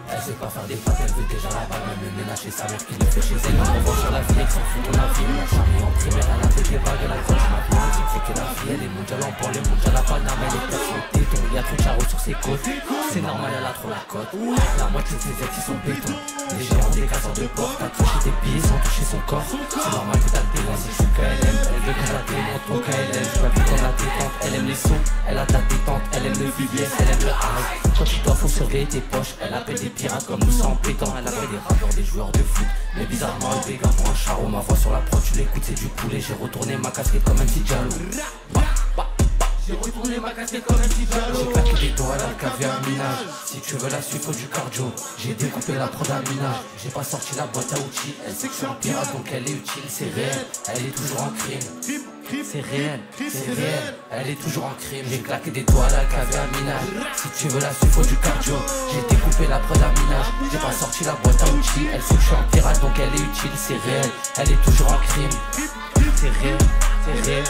Elle sait pas faire des pattes, elle veut déjà la balle. Même le ménage chez sa mère qui le fait chez elle. On revoit sur la vie, elle s'en fout ton avis. On a charmé en primaire, elle a fait des vagues. Elle a grandi maintenant, elle dit que la fille elle est mondiale en port. Les mondiales à Paname, elle est peut-être sur le téton. Y'a trop de charros sur ses côtes, c'est normal, elle a trop la cote. La moitié de ses ex ils sont béton. Les gérants des casseurs de porte, t'as touché tes pieds sans toucher son corps. C'est normal que t'as le démon si je suis KLM. Elle veut que je la démonte ton KLM. Je vois plus dans la détente, elle aime les sons, elle a ta détente, elle aime le VBS, elle aime le high. Quand tu dois faut surveiller tes poches, elle appelle des pirates comme nous sans pétant. Elle appelle des rappeurs, des joueurs de foot. Mais bizarrement elle béga pour un charreau. Ma voix sur la prod, tu l'écoutes, c'est du poulet. J'ai retourné ma casquette comme un petit jaloux. J'ai retourné ma casquette comme un petit jaloux. J'ai claqué des doigts, elle a le caviar à minage. Si tu veux la suite, faut du cardio. J'ai découpé la prod à minage. J'ai pas sorti la boîte à outils. Elle sait que je suis un pirate donc elle est utile. C'est réel, elle est toujours en crime. C'est réel, c'est réel, elle est toujours en crime. J'ai claqué des doigts, elle a le caviar à minage. Si tu veux la suite, faut du cardio. J'ai découpé la prod à minage. J'ai pas sorti la boîte à outils. Elle sait que je suis un pirate donc elle est utile. C'est réel, elle est toujours en crime. C'est réel, c'est réel.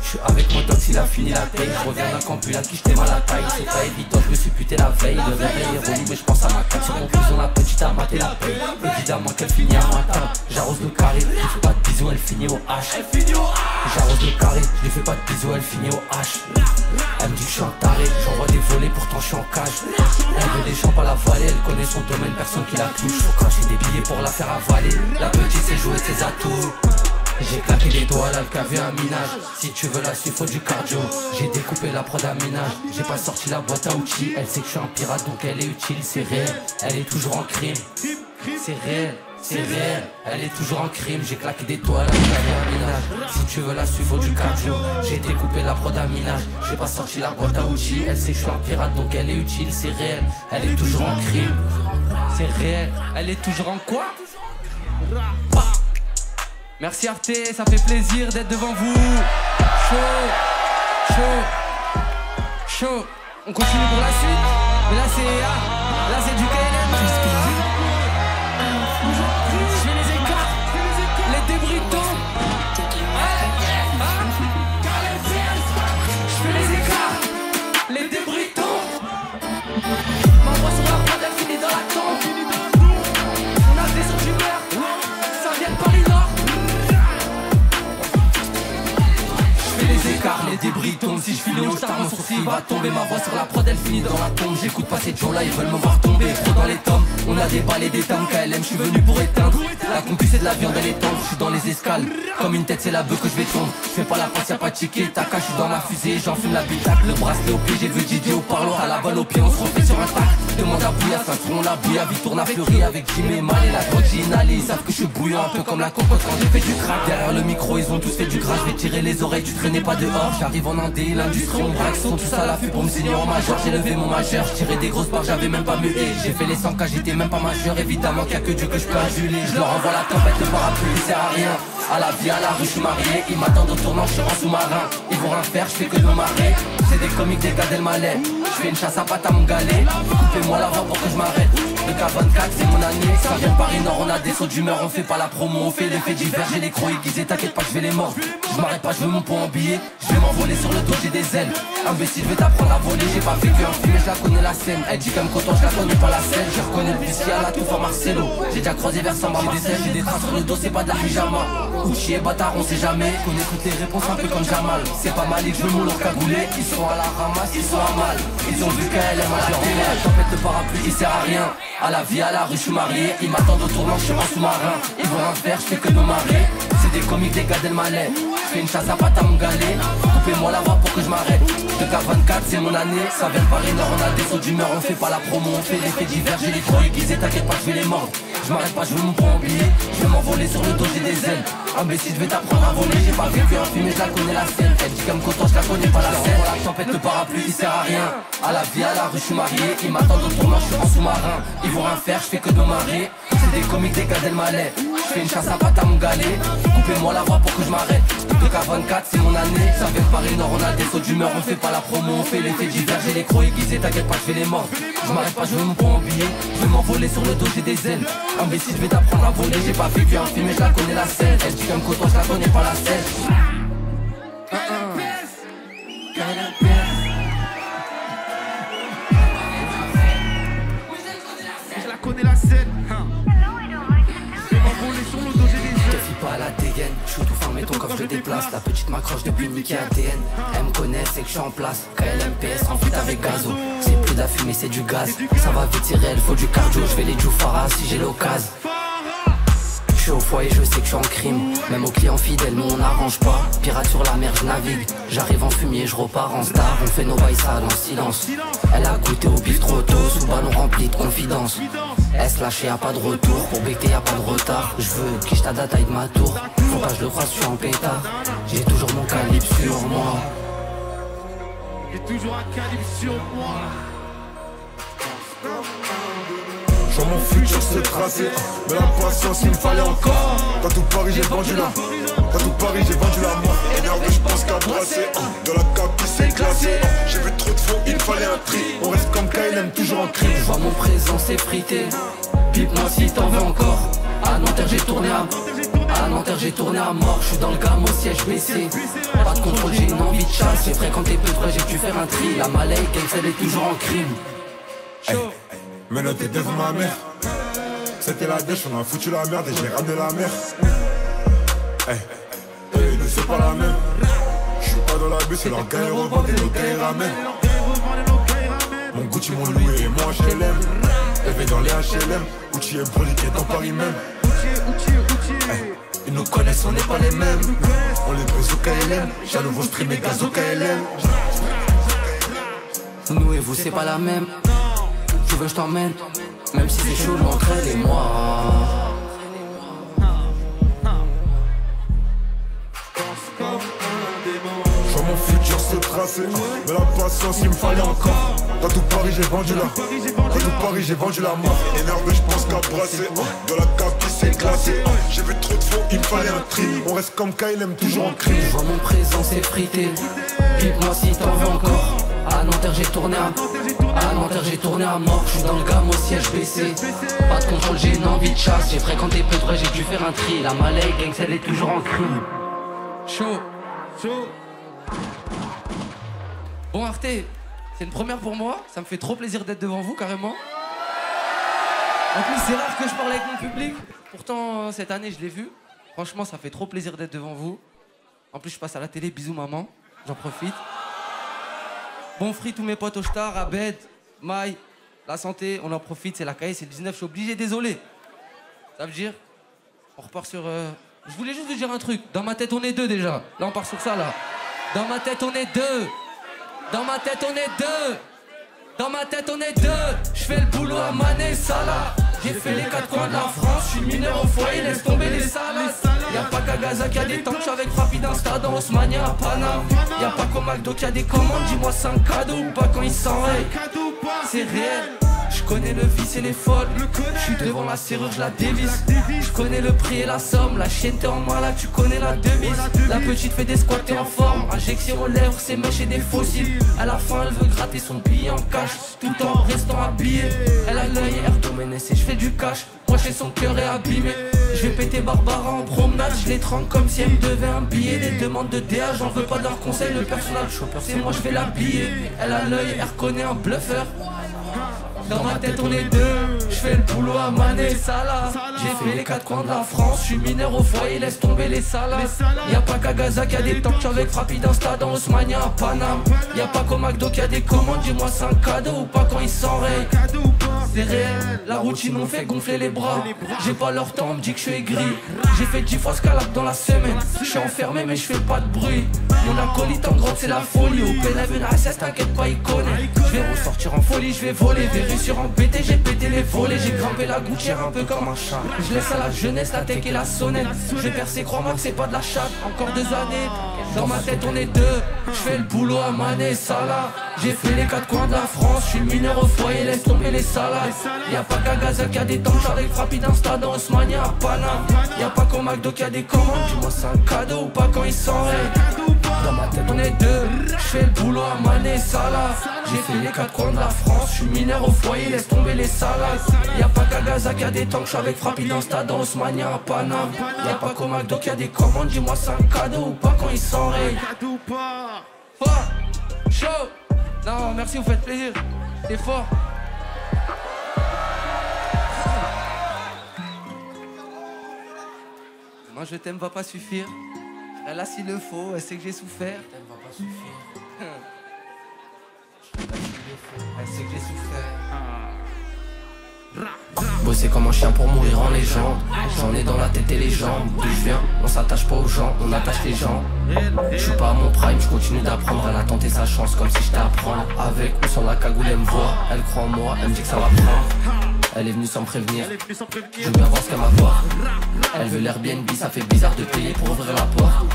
Je suis avec mon dox, il a fini la paye. Je reviens d'un campus, là qui j'étais mal à taille. C'est pas évident, je me suis buté la veille. Le réveil est relou, mais je pense à ma carte. Sur mon blouson, la petite a maté la paye. Évidemment qu'elle finit à ma table. J'arrose le carré, je fais pas de bisous, elle finit au H. J'arrose le carré, je lui fais pas de bisous, elle finit au H. Elle me dit que je suis un taré, j'envoie des volets, pourtant je suis en cage. Elle veut des champs à la vallée, elle connaît son domaine, personne qui la touche. Faut cracher des billets pour la faire avaler. La petite sait jouer ses atouts. J'ai claqué des doigts, elle a le caviar à minage. Si tu veux la suite, faut du cardio. J'ai découpé la prod à ménage. J'ai pas sorti la boîte à outils. Elle sait que je suis un pirate donc elle est utile. C'est réel, elle est toujours en crime. C'est réel, c'est réel, elle est toujours en crime. J'ai claqué des doigts, elle a le caviar à minage. Si tu veux la suite, faut du cardio. J'ai découpé la prod à minage. J'ai pas sorti la boîte à outils. Elle sait que je suis un pirate donc elle est utile. C'est réel, elle est toujours en crime. C'est réel, elle est toujours en quoi? Merci Arte, ça fait plaisir d'être devant vous. Chaud, chaud, chaud. On continue pour la suite. Mais là c'est du KLM. Je fais les écarts, les débris tombent. Je fais les écarts, les débris tombent. Ma voix sur la prod, elle finit dans la tombe. On a des sons d'humeur, ça vient de Paris Nord. Les écarts, les débris tombent. Si je file au star, mon sourcil va tomber. Ma voix sur la prod, elle finit dans la tombe. J'écoute pas ces gens là, ils veulent me voir tomber. Trop dans les tomes, on a des balles et des timbres. KLM, je suis venu pour éteindre. La compu c'est de la viande, elle est tendre. Je suis dans les escales, comme une tête c'est la bœuf que je vais tondre. Je fais pas la passe, y'a pas de ticket. Taka, je suis dans la fusée, j'enfume la bitacle. Le bracelet au pied, j'ai vu Didier au parloir. À la balle au pied, on se refait sur un tac. Demande à Bouilla, ça se la bouilla. Vite tourne à Fleury avec Jimmy et Mal et la drogue j'ai inhalé. Ils savent que je suis bouillant, un peu comme la cocotte quand j'ai fait du crack. Derrière le micro, ils ont tous fait du gras. Je vais tirer les oreilles, tu traînais pas dehors. J'arrive en Indé, l'industrie, on braque, sont tous à l'affût pour me signer en major. J'ai levé mon majeur, je tirais des grosses barres, j'avais même pas mué. J'ai fait les 100K, j'étais même pas majeur. Évidemment qu'il y a que Dieu que je peux aduler. Je leur envoie la tempête, le parapluie, il sert à rien. À la vie, à la rue, je suis marié. Ils m'attendent au tournant, je suis en sous-marin. Ils vont rien faire, je fais que de me marrer. C'est des comiques, des gars d'Elmaleh. Je fais une chasse à patte à mon galet. Coupez-moi la voix pour que je m'arrête. Le K24, c'est mon année. Ça vient de Paris Nord, on a des sauts d'humeur. On fait pas la promo, on fait l'effet divers. J'ai les crocs aiguisés, t'inquiète pas, je vais les mordre. Je m'arrête pas, je veux mon pot en billet. Je vais m'envoler sur le dos, j'ai des ailes. Imbécile, je vais t'apprendre à voler. J'ai pas vécu un film, mais je la connais la scène. Elle dit qu'elle me coton, je la connais pas la scène. Je reconnais le whisky à la touffe à Marcelo. J'ai déjà croisé vers Samba Marcel. J'ai des traces sur le dos, c'est pas de la pyjama. Uchi et bâtard, on sait jamais. Connais toutes les réponses un peu comme Jamal. C'est pas mal, je veux mon leur cagoulé. Ils sont à la ramasse, ils sont à mal. Ils ont vu qu'elle aime à la télé. La tempête de parapluie, il sert à rien. À la vie, à la rue, je suis marié. Ils m'attendent au tournant, je suis en sous-marin. Ils vont rien faire, je fais que de me marrer. C'est des comiques, des gars d'Elmaleh. Je fais une chasse à patte à mon galet. Coupez-moi la voix pour que je m'arrête. Le K24, c'est mon année. Ça vient de Paris Nord, on a des sauts d'humeur. On fait pas la promo, on fait l'effet divers. J'ai les crocs aiguisés, t'inquiète pas, je vais les mordre. Je m'arrête pas, je veux mon point en billet. Je vais m'envoler sur le dos, j'ai des ailes. Imbécile, je vais t'apprendre à voler. J'ai pas vécu un film, mais je la connais la scène. Elle dit qu'elle me coton, je la connais pas la scène. La tempête, le parapluie, il sert à rien. À la vie, à la rue, je suis marié. Ils m'attendent au tournant, je suis en sous-marin. Ils vont rien faire, je fais que de me marrer. C'est des comiques, des gars d'Elmaleh. Je fais une chasse à patte à mon galet. Coupez-moi la voix pour que je m'arrête. Le K24, c'est mon année. Ça vient de Paris Nord, on a des sauts d'humeur. On fait pas la promo, on fait l'effet divers. J'ai les crocs aiguisés, t'inquiète pas, je vais les mordre. Je m'arrête pas, je veux mon point en billet. Je vais m'envoler sur le dos, j'ai des ailes. Imbécile, je vais t'apprendre à voler. J'ai pas vécu un film, mais je la connais la scène. Elle dit qu'elle me coton, je la connais pas la scène. gaine. Je suis tout fin mais ton coffre je le déplace. La petite m'accroche depuis Mickey ATN. Elle me connaît, c'est que je suis en place. KLMPS en fit avec gazo. C'est plus de la fumée, c'est du gaz. Ça va vite, c'est réel, faut du cardio. Je vais les Djoufara si j'ai l'occasion. Je suis au foyer, je sais que je suis en crime. Même aux clients fidèles, nous on n'arrange pas. Pirate sur la mer, je navigue. J'arrive en fumier, je repars en star. On fait nos bails sales en silence. Elle a goûté au bif trop tôt. Sous ballon rempli de confidence. S lâché, y'a pas de retour. Pour becter, y'a pas de retard. Je veux quiche ta date taille de ma tour. Faut pas que je le croise, je suis en pétard. J'ai toujours mon calibre sur moi. J'ai toujours un calibre sur moi. Sur mon futur c'est tracé, mais la patience il me fallait encore. Dans tout Paris j'ai vendu la Dans tout Paris j'ai vendu la mort. Énervé je pense qu'à brasser. Dans la cape qui s'est glacée. J'ai vu trop de faux, il fallait un tri. On reste comme KLM toujours en crime. Je vois mon présent s'effriter. Pipe-moi si t'en veux encore. À Nanterre j'ai tourné à Nanterre j'ai tourné à mort. Je suis dans le gamme au siège baissé. Pas de contrôle, j'ai une envie de chasse. J'ai fréquenté peu de vrai, j'ai dû faire un tri. La Malay, elle est toujours en crime. Mais noté devant ma mère. C'était la dèche, on a foutu la merde et j'ai ramené la mer. Ne c'est pas la même. J'suis pas dans la bus, c'est leur gars et revendent et nos gars et ramènent. Mon Gucci, mon Louis et mon HLM. Élevé dans les HLM. Gucci est broliqué dans Paris même. Ils nous connaissent, on n'est pas les mêmes. On les baise au KLM. J'ai un nouveau stream et gaz au KLM. Nous et vous c'est pas la même. Tu veux je t'emmène, même si c'est chaud entre elle et moi. Sur mon futur c'est tracé, mais la patience il me fallait encore. Dans tout Paris j'ai vendu la Dans tout Paris j'ai vendu la mort. Énervé je pense qu'à brasser. Dans la cave qui s'est glacée. J'ai vu trop de faux, il me fallait un tri. On reste comme KLM toujours en crime. Je vois mon présent s'effriter. Pipe-moi si t'en veux encore. À Nanterre j'ai tourné à Nanterre j'ai tourné à mort. Je suis dans le gamme au siège baissé. Pas de contrôle, j'ai une envie de chasse. J'ai fréquenté peu de vrai, j'ai dû faire un tri. La Malay gang, elle est toujours en crime. Chaud. Bon Arte, c'est une première pour moi. Ça me fait trop plaisir d'être devant vous carrément. En plus c'est rare que je parle avec mon public. Pourtant cette année je l'ai vu. Franchement ça fait trop plaisir d'être devant vous. En plus je passe à la télé, bisous maman. J'en profite. Bon free tous mes potes au Star, Abed, Maï, la santé, on en profite, c'est la caille, c'est le 19, je suis obligé, désolé. Ça veut dire, on repart sur... Je voulais juste vous dire un truc, dans ma tête on est deux déjà. Là on part sur ça là. Dans ma tête on est deux. Dans ma tête on est deux. Dans ma tête on est deux. Je fais le boulot à Mané Salah. J'ai fait les quatre coins de la France, je suis mineur au foyer, laisse tomber les salades. Y'a pas qu'à Gaza qui a des tanks, avec Frappy d'insta dans Osmania à Paname. Y'a pas qu'au McDo qui a des commandes, dis-moi c'est un cadeau ou pas quand il s'enraye. C'est réel, je connais le vice et les folles. Je suis devant la serrure, je la dévisse. Je connais le prix et la somme, la chienne t'es en moi là, tu connais la devise. La petite fait des squats, t'es en forme. Injection aux lèvres, ses mèches et des fossiles. À la fin elle veut gratter son billet en cash, tout en restant habillée. Elle a l'œil et je fais du cash. Moi chez son cœur est abîmé. Je vais péter Barbara en promenade. Je les trempe comme si elle me devait un billet. Des demandes de DA, j'en veux pas de leur conseil. Le personal shopper c'est moi, je vais l'habiller. Elle a l'œil, elle reconnaît un bluffeur. Dans ma tête on est deux. Je fais le boulot à Mané Salah. J'ai fait les quatre coins de la France. Je suis mineur au foyer, laisse tomber les salades. Y'a pas qu'à Gaza qui a des tanks avec Frappy d'insta dans Osmania à Paname. Y'a pas qu'au McDo qui a des commandes, dis-moi c'est un cadeau ou pas quand il s'enraye. C'est réel, la routine m'ont fait gonfler les bras. J'ai pas leur temps, on me dit que je suis aigri. J'ai fait 10 fois scalade dans la semaine. Je suis enfermé mais je fais pas de bruit. Mon acolyte en grotte c'est la folie. Au PNV une SS, t'inquiète pas il connaît. Je vais ressortir en folie, je vais voler. Vais réussir en BT, j'ai pété les volets. J'ai grimpé la gouttière un peu comme un chat. Je laisse à la jeunesse la tech et la sonnette. Je vais percer, crois-moi que c'est pas de la chatte. Encore 2 années, dans ma tête on est deux. Je fais le boulot à Mané Salah. J'ai fait les quatre coins de la France. Je suis mineur au foyer, laisse tomber les salades. Y'a pas qu'à Gaza qui a des tanks avec Frappy d'insta dans Osmania à Paname. Y'a pas qu'au McDo qui a des commandes, dis-moi c'est un cadeau ou pas quand il s'enraye. Dans ma tête on est deux. Je fais le boulot à Mané Salah. J'ai fait les quatre coins de la France. Je suis mineur au foyer, laisse tomber les salades. Y'a pas qu'à Gaza qui a des tanks avec Frappy d'insta dans Osmania à Paname. Y'a pas qu'au McDo qui a des commandes, dis-moi c'est un cadeau ou pas quand il s'enraye. Fort, chaud. Non merci, vous faites plaisir. C'est fort. Un je t'aime va pas suffire. Là s'il le faut, elle sait que j'ai souffert. Je t'aime va pas suffire. Elle sait que j'ai souffert. Bosser comme un chien pour mourir en légende. J'en ai dans la tête et les jambes. D'où je viens, on s'attache pas aux gens, on attache les gens. Je suis pas à mon prime, je continue d'apprendre. Elle a tenté sa chance comme si je t'apprends. Avec ou sans la cagoule, elle me voit. Elle croit en moi, elle me dit que ça va prendre. Elle est venue sans me prévenir. Je veux bien voir ce qu'elle m'apporte. Elle veut l'Airbnb, ça fait bizarre de payer pour ouvrir la porte.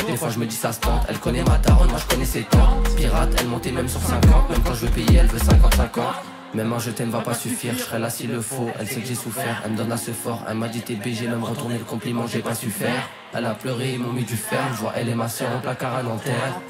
Des fois je me dis ça se tente. Elle connaît ma daronne, moi je connais ses temps. Pirate, elle montait même sur 50. Même quand je veux payer, elle veut 50-50. Même un je t'aime va pas suffire, je serai là s'il le faut. Elle sait que j'ai souffert, elle me donne à ce fort. Elle m'a dit t'es BG, même retourner le compliment, j'ai pas su faire. Elle a pleuré, ils m'ont mis du ferme. Je vois elle et ma soeur en placard à Nanterre.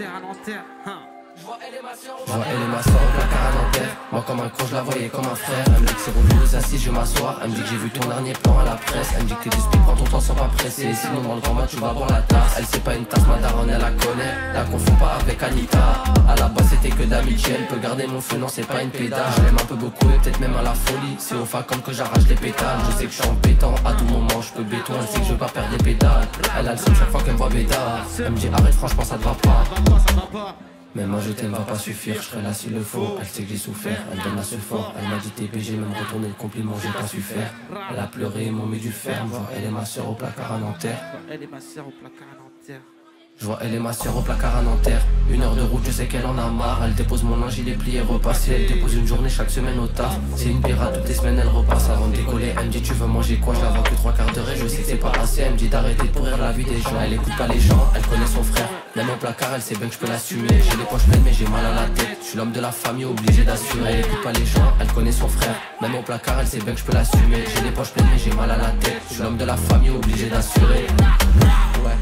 Je vois elle et ma soeur au placard à Nanterre. Moi comme un con je la voyais comme un frère. Elle me dit que c'est relou les assises, je vais m'asseoir. Elle me dit que j'ai vu ton dernier plan à la presse. Elle me dit que t'es du speed, prends ton temps sans pas presser. Sinon dans le grand bas tu vas boire la tasse. Elle sait pas une tasse, ma daronne elle la connaît. La confonds pas avec Anita. À la base c'était que d'amitié. Elle peut garder mon feu, non c'est pas une pédale. Je l'aime un peu beaucoup et peut-être même à la folie. C'est au facom que j'arrache les pétales. Je sais que je suis en pétant, à tout moment je peux béton. Elle sait que je veux pas perdre des pédales. Elle a le son chaque fois qu'elle me voit bédard. Elle me dit arrête franchement ça te va pas. Mais moi je t'aime va pas suffire, je serai là s'il le faut. Elle sait que j'ai souffert, elle donne à ce fort. Elle m'a dit t'es BG, même retourner le compliment, j'ai pas su faire. Elle a pleuré, ils m'ont mis du ferme. Je vois elle et ma soeur au placard à Nanterre. Elle est ma soeur au placard à Nanterre. Je vois elle et ma soeur au placard à Nanterre. 1 heure de route, je sais qu'elle en a marre. Elle dépose mon linge, il est plié, repassé. Elle dépose une journée chaque semaine au taf. C'est une pirate, toutes les semaines elle repasse avant de décoller. Elle me dit tu veux manger quoi, je la vois que 3 quarts d'heure et je sais que c'est pas assez. Elle me dit d'arrêter de pourrir la vie des gens. Elle écoute pas les gens, elle connaît son frère. Même au placard, elle sait bien que je peux l'assumer. J'ai les poches pleines mais j'ai mal à la tête. Je suis l'homme de la famille obligé d'assurer. Elle écoute pas les gens, elle connaît son frère. Même au placard, elle sait bien que je peux l'assumer. J'ai les poches pleines mais j'ai mal à la tête. Je suis l'homme de la famille obligé d'assurer. Ouais.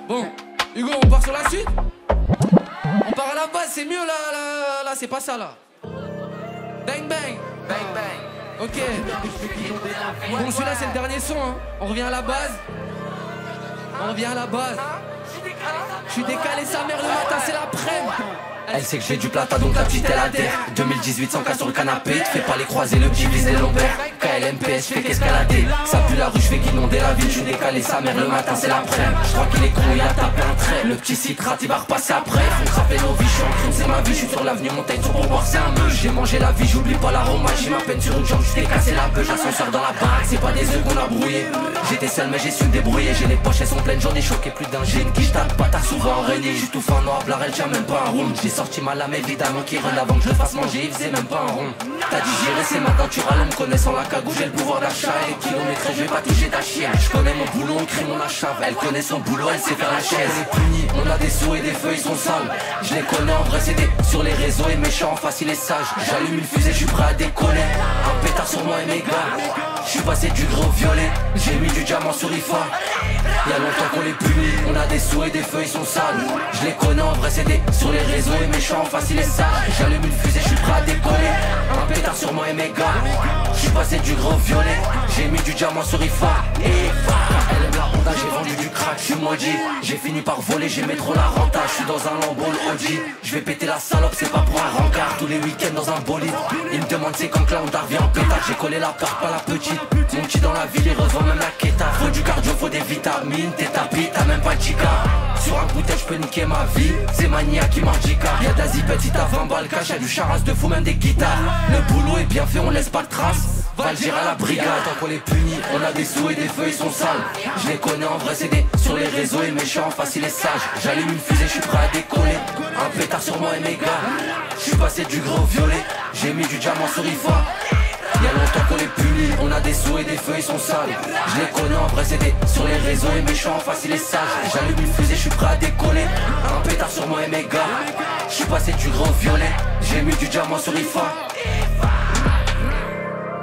Bon, Hugo, on part sur la suite. On part à la base, c'est mieux là, c'est pas ça là. Bang bang, bang bang. Ok. Bon, celui-là c'est le dernier son. Hein. On revient à la base. On revient à la base. Je suis décalé sa mère le matin, c'est l'après-midi. Elle sait que j'ai du plata donc la petite elle adhère. 2018 sans cas sur le canapé. Te fais pas les croiser, le petit vise les lombaires. KLMPS, je fais qu'escalader. Ça pue la rue, je fais qu'inonder la ville. Je suis décalé sa mère le matin, c'est l'après-midi. Je crois qu'il est con, il a tapé un trait. Le petit citrate, il va repasser après. Faut craper nos vies, je suis en crime, c'est ma vie. Je suis sur l'avenue Montagne, sur pour boire, c'est un meuf. J'ai mangé la vie, j'oublie pas l'aroma. J'ai ma peine sur une jambe, je t'ai cassé la beuge. Ascenseur dans la baraque, c'est pas des œufs qu'on a brouillé. J'étais seul, mais j'ai su me débrouiller. J'ai les poches, elles sont pleines, j'en ai choqué plus d'un. J'ai une quiche, t'as pas, t'as souvent régné. J'suis tout fin noir, blar, elle tient même pas un room. J'ai sorti ma lame, évidemment, qui run avant que je le fasse manger, il faisait même pas un rond. T'as digéré, c'est maintenant tu râles, me connaissant la cagou, j'ai le pouvoir d'achat. Et kilométré, je vais pas toucher ta chienne. Je connais mon boulot, on crie mon achat. Elle connaît son boulot, elle sait faire la chaise. On est punis, on a des sous et des feux, ils sont sales. Je les connais en vrai, c'est des sur les réseaux et méchants, en face il est sage. J'allume une fusée, je suis prêt à décoller. Un pétard sur moi et mes gars. Je suis passé du gris au violet, j'ai mis du diamant sur IFA. Y'a longtemps qu'on les punit, on a des sous et des feux, ils sont sales. Je les connais en vrai, c'est des sur les réseaux et méchants, en face il est sage. J'allume une fusée, je suis prêt à décoller. Un pétard sur moi et mes gars. Je suis passé du gris au violet, j'ai mis du diamant sur IFA. Elle aime la Honda, j'ai vendu du crack, je suis maudit. J'ai fini par voler, j'aimais trop la renta. Je suis dans un Lambo, le Audi. Je vais péter la salope, c'est pas pour un rencard. Tous les week-ends dans un bolide. Il me demande c'est quand que la Honda revient en pétard. J'ai collé la part, pas la petite. Mon petit dans la ville, il revend même la queta. Faut du cardio, faut des vitamines. T'es tapis, t'as même pas de chica. Sur un bouteille, je peux niquer ma vie. C'est Mania qui mardica. Y'a de la zipette si t'as 20 balles cash. Y'a du charas de fou, même des guitares. Le boulot est bien fait, on laisse pas de traces. Va le dire à la brigade, tant qu'on les punit. On a des sous et des feux, ils sont sales. Je les connais en vrai, c'est des sur les réseaux et méchants, facile et sage. J'allume une fusée, je suis prêt à décoller. Un pétard sur moi et mes gars. Je suis passé du gris au violet, j'ai mis du diamant sur IFA. Y'a longtemps qu'on les punit, on a des sous et des feux, ils sont sales. Je les connais en vrai, c'est des sur les réseaux et méchants, facile et sage. J'allume une fusée, je suis prêt à décoller. Un pétard sur moi et mes gars. Je suis passé du gris au violet, j'ai mis du diamant sur IFA.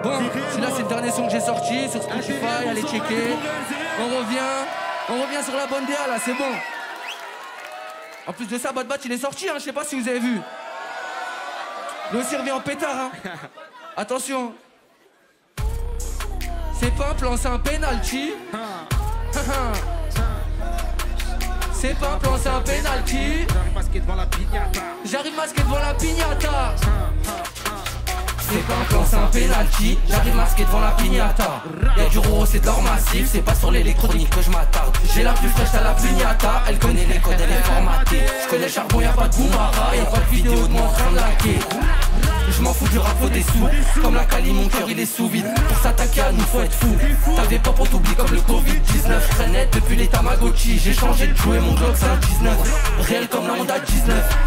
Bon, celui-là c'est le dernier son que j'ai sorti sur Spotify, allez checker. On revient sur la bonne DA là, c'est bon. En plus de ça, Bad Bat il est sorti, hein, je sais pas si vous avez vu. Lui aussi revient en pétard, hein. Attention. C'est pas un plan, c'est un penalty. C'est pas un plan, c'est un penalty. J'arrive masqué devant la piñata. J'arrive masqué devant la piñata. C'est pas un plan, c'est un penalty. J'arrive masqué devant la piñata. Y'a du roro, c'est de l'or massif. C'est pas sur l'électronique que je m'attarde. J'ai la plus fraîche à la piñata. Elle connaît les codes, elle est formatée. Je connais le charbon, y'a pas de boumara. Y'a pas de vidéo de moi en train de laquer. Je m'en fous du rap, faut des sous. Comme la Cali, mon cœur il est sous vide. Pour s'attaquer à nous, faut être fou. T'avais pas pour t'oublier comme le Covid-19. Je traînais depuis les Tamagotchi. J'ai changé de jouer, mon Glock c'est un 19. Réel comme la Honda 19.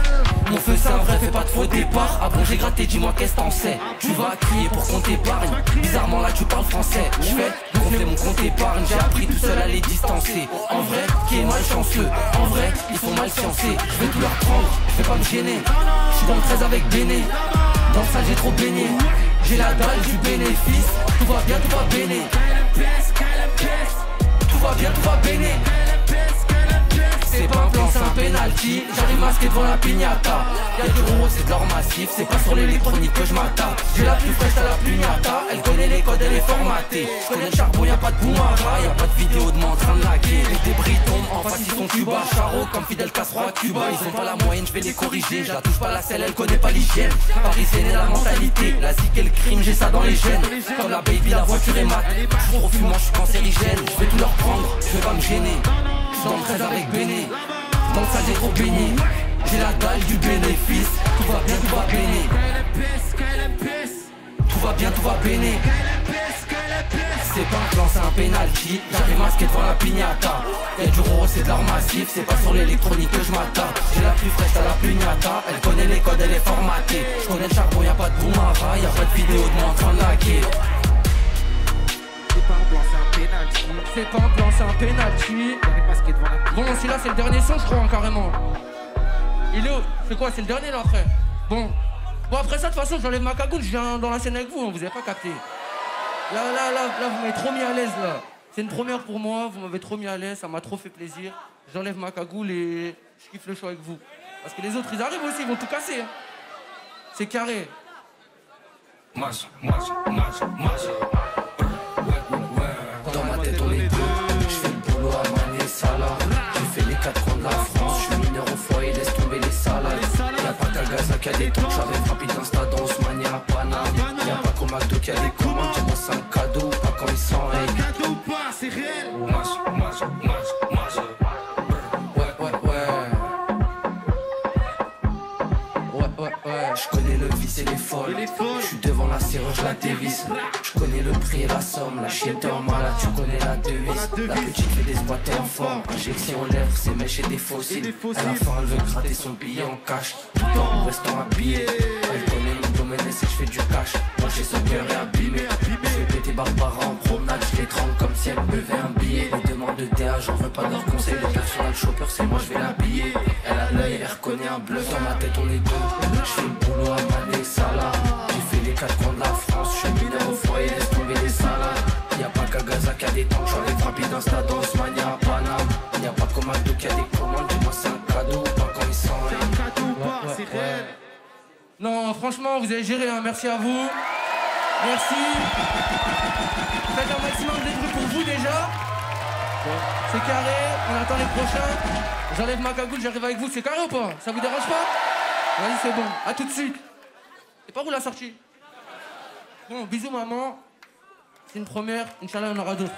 Mon feu c'est un vrai, fais pas de faux départ. Ah bon j'ai gratté, dis-moi qu'est-ce t'en sais. Tu vas crier pour qu'on t'épargne. Bizarrement là tu parles français. Je fais gonfler mon compte épargne. J'ai appris tout seul à les distancer. En vrai, qui est malchanceux. En vrai, ils sont mal sciencés. Je vais tout leur prendre, je vais pas me gêner. Je suis dans le 13 avec Béné. Dans le salle j'ai trop baigné. J'ai la dalle du bénéfice. Tout va bien, tout va béné. Tout va bien, tout va béné. C'est pas un plan, c'est un penalty. J'arrive masqué devant la piñata. Y'a du rose, c'est de l'or massif. C'est pas sur l'électronique que je m'attaque. J'ai la plus fraîche à la piñata. Elle connaît les codes, elle est formatée. Je connais le charbon, y'a pas de boumara. Y'a pas de vidéo de moi en train de laquer. Les débris tombent en face, ils sont Cuba. Charo comme Fidel Castro à Cuba. Ils ont pas la moyenne, je vais les corriger. Je la touche pas la selle, elle connaît pas l'hygiène. Parisienne et la mentalité. La zik et le crime, j'ai ça dans les gènes. Comme la baby, la voiture est mat. Je suis trop fumant, je suis cancérigène. Je vais tout leur prendre, je vais pas me gêner. Dans le 13 avec Béné. Dans le salle j'ai trop baigné. J'ai la dalle du bénéfice. Tout va bien, tout va béné. Tout va bien, tout va béné. C'est pas un plan, c'est un penalty. J'arrive masqué devant la piñata. Y'a du roro, c'est de l'or massif. C'est pas sur l'électronique que je m'attaque. J'ai la plus fraîche à la piñata. Elle connaît les codes, elle est formatée. Je connais le charbon, y'a pas de boumara. Y'a pas de vidéo de moi en train de laquer. C'est pas un plan, c'est un penalty. C'est pas un plan, c'est un penalty. Bon, celui-là, c'est le dernier son, je crois, hein, carrément. Il est où? C'est quoi? C'est le dernier, là, après? Bon, après ça, de toute façon, j'enlève ma cagoule, je viens dans la scène avec vous, hein, vous avez pas capté. Là, vous m'avez trop mis à l'aise, là. C'est une première pour moi, vous m'avez trop mis à l'aise, ça m'a trop fait plaisir. J'enlève ma cagoule et je kiffe le show avec vous. Parce que les autres, ils arrivent aussi, ils vont tout casser. Hein. C'est carré. Dans ma tête on est deux, je fais le boulot à Mané Salah. J'ai fait les 4 coins de la France, je suis mineur au foyer, laisse tomber les salades. Y'a pas qu'à Gaza qui a des trucs, j'avais rapide Insta dans Ousmane à Paname. Y'a pas qu'au McDo qui a des commandes, dis-moi c'est un cadeau, pas quand ils s'enrayent. Cadeau ou pas, c'est réel. Ouais, je connais le vice et les folles. Je suis devant la serrure, je la dévisse. Je connais le prix et la somme. La chienne t'es en malade, tu connais la devise. La petite fait des squats en forme. Injection aux lèvres, c'est mèches et des fossiles. À la fin, elle veut gratter son billet en cash. Tout en restant habillé. Elle connaît mon domaine et sait que je fais du cash. Moi, j'ai son cœur est abîmé. Je fais péter Barbara en promenade. Je l'étrangle comme si elle buvait un billet. Les demandes de DA, j'en veux pas de leur conseil. Le personnel shopper, c'est moi, je vais l'habiller. Elle a l'œil, elle reconnaît un bleu. Dans ma tête, on est deux. Je fais le boulot à Mané Salah. J'ai fait les 4 coins de la France. Je suis mineur au foyer, laisse tomber les salades. Y'a pas qu'à Gaza qui a des tanks. J'en ai rapide Insta dans Ousmane à Paname. Y'a pas qu'au McDo qui a des commandes. Dis-moi c'est un cadeau, pas quand ils s'en C'est un cadeau ou pas, c'est réel. Non, franchement, vous avez géré, hein. Merci à vous. Merci. Faites un maximum de bruit pour vous déjà. C'est carré, on attend les prochains. J'enlève ma cagoule, j'arrive avec vous. C'est carré ou pas? Ça vous dérange pas? Vas-y, c'est bon. À tout de suite. C'est pas où la sortie? Bon, bisous maman. C'est une première. Inch'Allah, on aura d'autres.